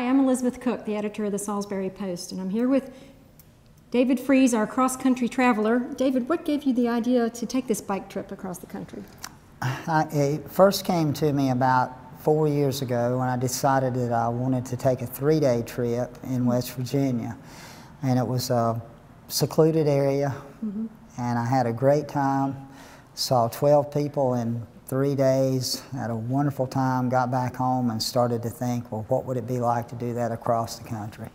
I'm Elizabeth Cook, the editor of the Salisbury Post, and I'm here with David Freeze, our cross-country traveler. David, what gave you the idea to take this bike trip across the country? It first came to me about 4 years ago when I decided that I wanted to take a 3-day trip in West Virginia. And it was a secluded area, and I had a great time. Saw 12 people in 3 days, had a wonderful time, got back home and started to think, well, what would it be like to do that across the country?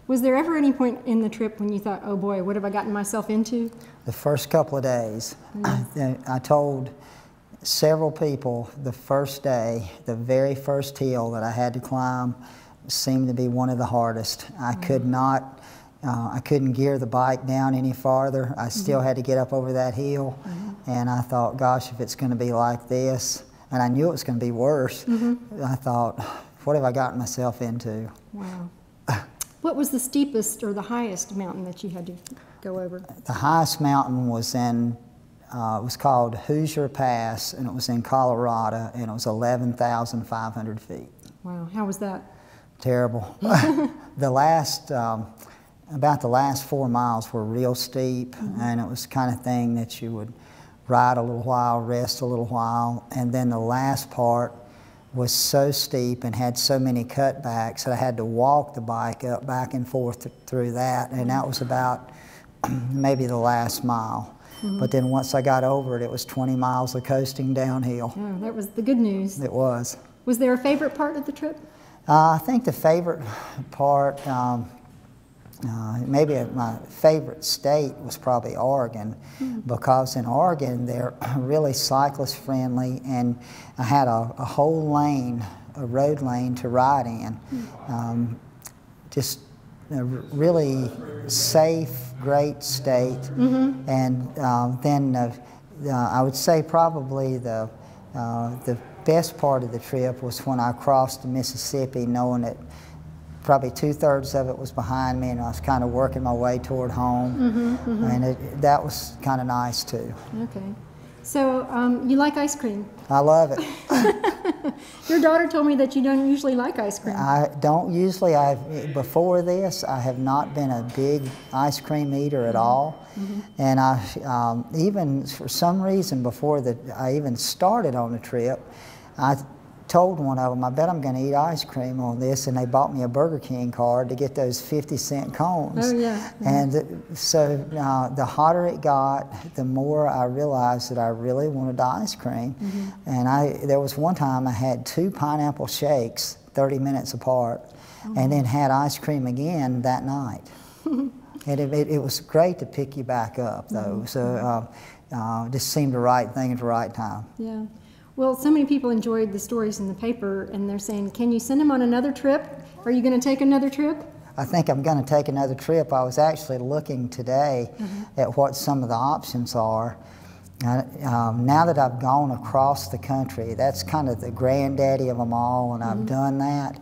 Was there ever any point in the trip when you thought, oh boy, what have I gotten myself into? The first couple of days. I told several people the first day, the very first hill that I had to climb seemed to be one of the hardest. I could not, I couldn't gear the bike down any farther. I still had to get up over that hill. And I thought, gosh, if it's going to be like this, and I knew it was going to be worse, I thought, what have I gotten myself into? Wow. What was the steepest or the highest mountain that you had to go over? The highest mountain was in, it was called Hoosier Pass, and it was in Colorado, and it was 11,500 feet. Wow, how was that? Terrible. The last, about the last 4 miles were real steep, and it was the kind of thing that you would ride a little while, rest a little while, and then the last part was so steep and had so many cutbacks that I had to walk the bike up back and forth through that, and that was about maybe the last mile. But then once I got over it, it was 20 miles of coasting downhill. Oh, that was the good news. It was. Was there a favorite part of the trip? I think the favorite part, maybe my favorite state was probably Oregon, because in Oregon they're really cyclist friendly, and I had a whole lane, a road lane to ride in. Just a really safe, great state. And then I would say probably the best part of the trip was when I crossed the Mississippi, knowing that probably 2/3 of it was behind me, and I was kind of working my way toward home, and that was kind of nice too. Okay. So you like ice cream? I love it. Your daughter told me that you don't usually like ice cream. I don't usually. Before this, I have not been a big ice cream eater at all, and I even for some reason before I even started on the trip, I told one of them, I bet I'm going to eat ice cream on this, and they bought me a Burger King card to get those 50-cent cones. Oh, yeah. And so the hotter it got, the more I realized that I really wanted the ice cream. And there was one time I had 2 pineapple shakes 30 minutes apart, and then had ice cream again that night. And it was great to pick you back up, though. So just seemed the right thing at the right time. Yeah. Well, so many people enjoyed the stories in the paper, and they're saying, can you send them on another trip? Are you going to take another trip? I think I'm going to take another trip. I was actually looking today at what some of the options are. Now that I've gone across the country, that's kind of the granddaddy of them all, and I've done that.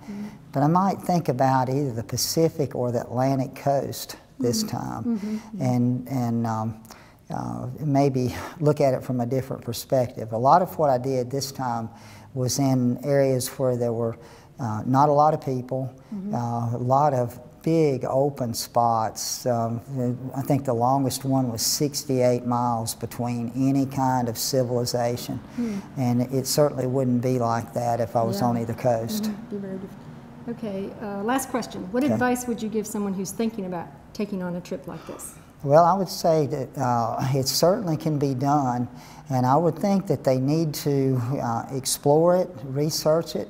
But I might think about either the Pacific or the Atlantic coast this time, and maybe look at it from a different perspective. A lot of what I did this time was in areas where there were not a lot of people, a lot of big open spots. I think the longest one was 68 miles between any kind of civilization, and it certainly wouldn't be like that if I was on either coast. Be very different. Okay, last question. What advice would you give someone who's thinking about taking on a trip like this? Well, I would say that it certainly can be done, and I would think that they need to explore it, research it,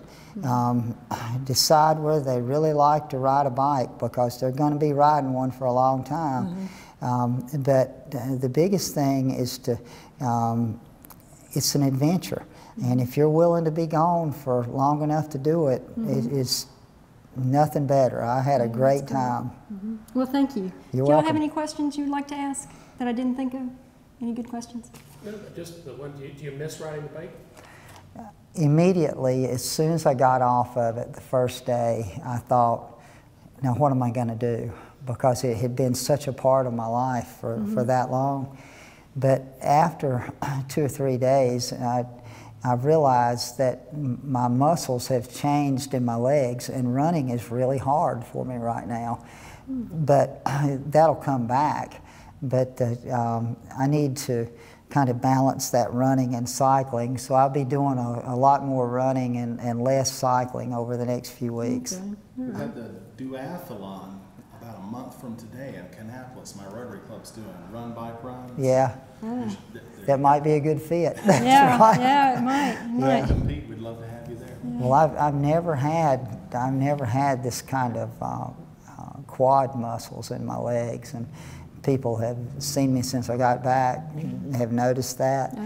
decide whether they really like to ride a bike, because they're going to be riding one for a long time. But the biggest thing is it's an adventure, and if you're willing to be gone for long enough to do it, it's nothing better. I had a great time. Well, thank you. You're Do you all welcome. have any questions you'd like to ask that I didn't think of? Any good questions? No, just the one, do you miss riding the bike? Immediately, as soon as I got off of it the first day, I thought, now what am I going to do? Because it had been such a part of my life for that long. But after 2 or 3 days, I've realized that my muscles have changed in my legs, and running is really hard for me right now. But that'll come back. But I need to kind of balance that running and cycling, so I'll be doing a lot more running and less cycling over the next few weeks. Okay. We had the duathlon about a month from today in Kannapolis. My Rotary Club's doing run, bike, runs. Yeah, that might be a good fit. That's Yeah, right. yeah, it might. It If might. you compete, we'd love to have you there. Well, I've never had this kind of quad muscles in my legs, and people have seen me since I got back and have noticed that.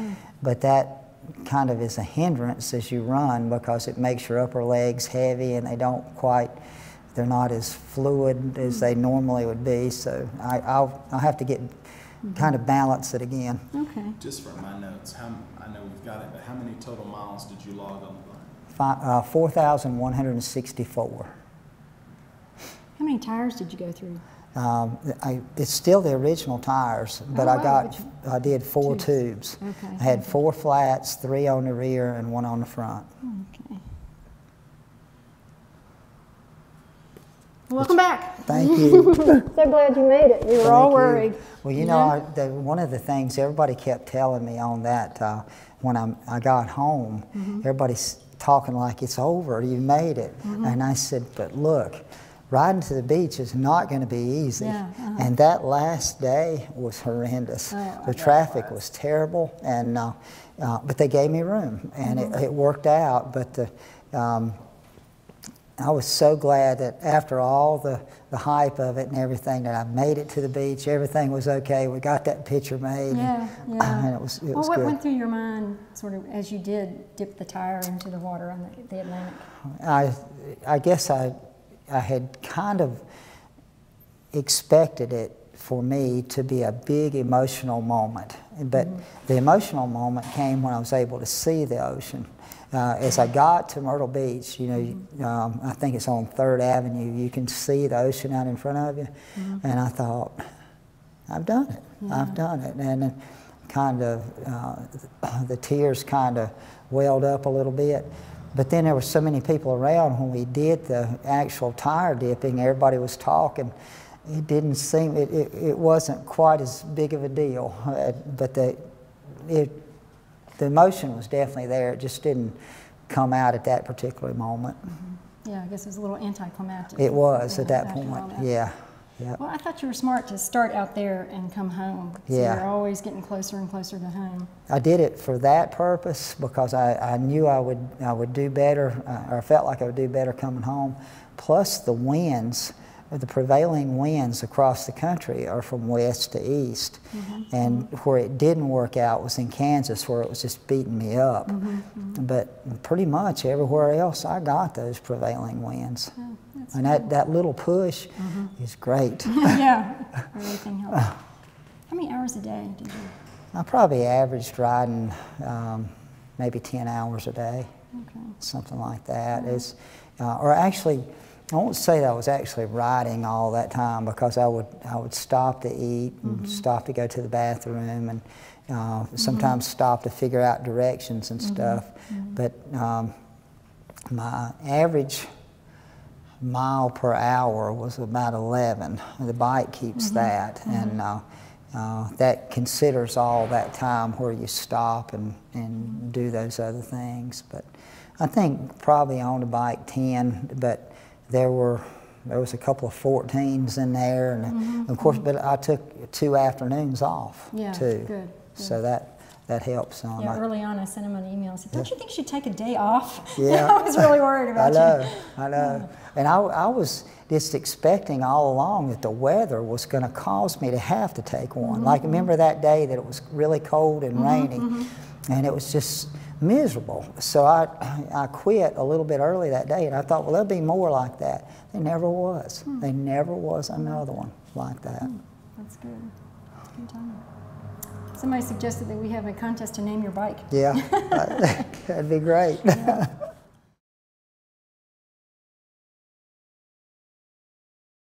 But that kind of is a hindrance as you run, because it makes your upper legs heavy and they're not as fluid as they normally would be. So I'll have to get kind of balance it again. Okay. Just for my notes, I know we've got it, but how many total miles did you log on the bike? 4,164. How many tires did you go through? It's still the original tires, but Oh, wow. I did 4 tubes. Okay. I had 4 flats, 3 on the rear and 1 on the front. Okay. Welcome back. Thank you. So glad you made it. We were all Thank you. worried. Well, you know, one of the things everybody kept telling me on that when I got home, everybody's talking like it's over, you made it. And I said, but look, riding to the beach is not going to be easy. Yeah, And that last day was horrendous. The traffic was terrible, and but they gave me room, and it worked out. But I was so glad that after all the hype of it and everything, that I made it to the beach. Everything was okay. We got that picture made. Yeah, yeah. And it was Well, what good. went through your mind, sort of, as you did dip the tire into the water on the Atlantic? I guess I had kind of expected it for me to be a big emotional moment, but the emotional moment came when I was able to see the ocean. As I got to Myrtle Beach, you know, I think it's on 3rd Avenue, you can see the ocean out in front of you, and I thought, I've done it, I've done it, and then kind of the tears kind of welled up a little bit. But then there were so many people around when we did the actual tire dipping, everybody was talking. It didn't seem, it wasn't quite as big of a deal, but the emotion was definitely there. It just didn't come out at that particular moment. Yeah, I guess it was a little anticlimactic. It was at that after all point, that. yeah. Yep. Well, I thought you were smart to start out there and come home. So Yeah. you're always getting closer and closer to home. I did it for that purpose because I knew I would do better, or felt like I would do better coming home. Plus the winds, the prevailing winds across the country are from west to east. And where it didn't work out was in Kansas, where it was just beating me up. But pretty much everywhere else I got those prevailing winds. Oh, that's And that little push is great. yeah, everything helps. How many hours a day did you? I probably averaged riding maybe 10 hours a day, Okay. something like that. Or actually, I won't say that I was actually riding all that time, because I would stop to eat and stop to go to the bathroom, and sometimes stop to figure out directions and stuff. But my average mile per hour was about 11. The bike keeps that, and that considers all that time where you stop and do those other things. But I think probably on the bike 10, but there was a couple of 14s in there, and of course, but I took 2 afternoons off too. Good. So that helps some. Yeah, early on I sent him an email and said, don't you think you should take a day off? Yeah. I was really worried about you. I know. And I was just expecting all along that the weather was going to cause me to have to take one. Like, remember that day that it was really cold and rainy, and it was just miserable. So I quit a little bit early that day, and I thought, well, there'll be more like that. There never was. There never was another one like that. That's good. Good time. Somebody suggested that we have a contest to name your bike. Yeah, that'd be great. Yeah.